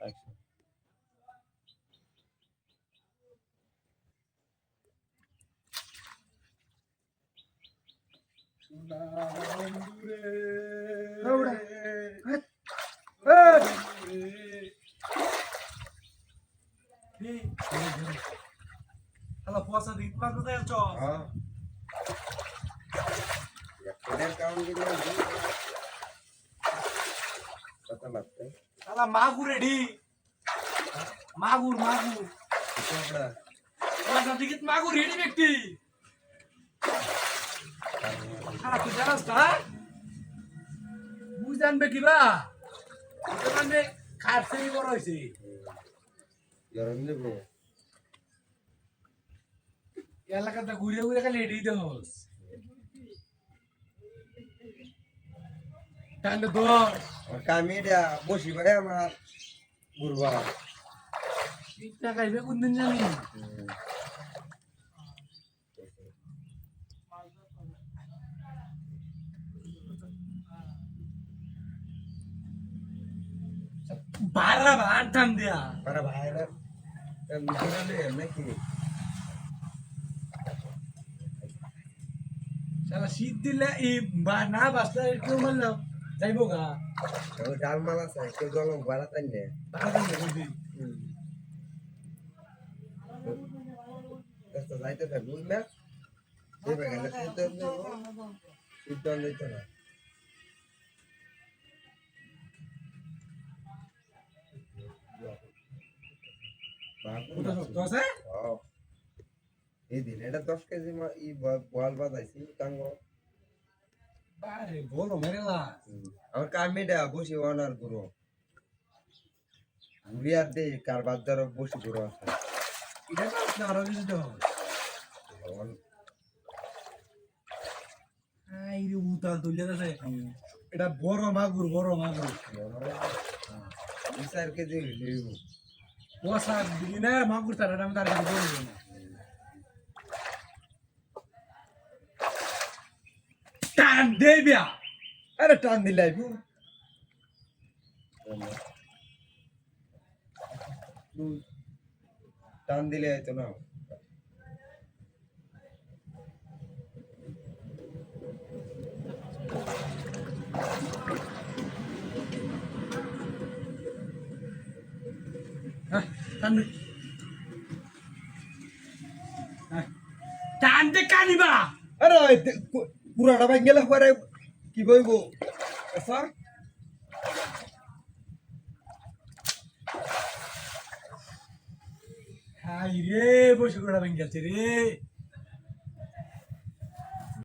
আচ্ছা Halo puasa di tempat lu kayak cok. হ্যাঁ এটার কারণ কিন্তু কত লাগছে Halo magur ready. Magur. আমরা Halo dikit magur ready ব্যক্তি. Halo tuh jalan kah? Bujan begiba. Itu kan deh karse ini baru sih. গরম দেব এলাকাটা ঘুরে ঘুরে খালি এডি দোস টান্ড দোস কামিটা বসি ভাই আমার গুরবা পিঠা খাইবে কোনদিন জানি বারা ভাত টান দিয়া para ভাইরা মিশালে নাকি শালা শীত দিলে এই না বাসটা একটু মারলাম যাইবো গা ওই ডাল মালা আছে কেউ জলম ভাড়া তাই না বারা টান বুঝি তো যাইতে থাক বুঝলে দেবে গেলে সিদ্ধান্ত দিতে না ওটা সত্য আছে এই দিন এটা 10 কেজি ই বল বাজাইছি টাঙ্গ আরে বলো মেরেলা আমার কামিটা বসি ওনার গুরু ঘুরি আর দে কার বাজার বসি গুরু আছে এটা না আরো কিছু দাও আই রে উতাল তুলে আছে এটা বড় মাগুর 4 কেজি লিউ পোসা দিনে মাগুর তার আমি তার কিছু বলবো না টান দেবিয়া আরে টান দিলাই টান দিলে হয়তো না টান দে কানিবা আরে পুরাটা ভাই গেলে পরে কি বলবো স্যার হাই রে বসে করা ভেঙে গেছে রে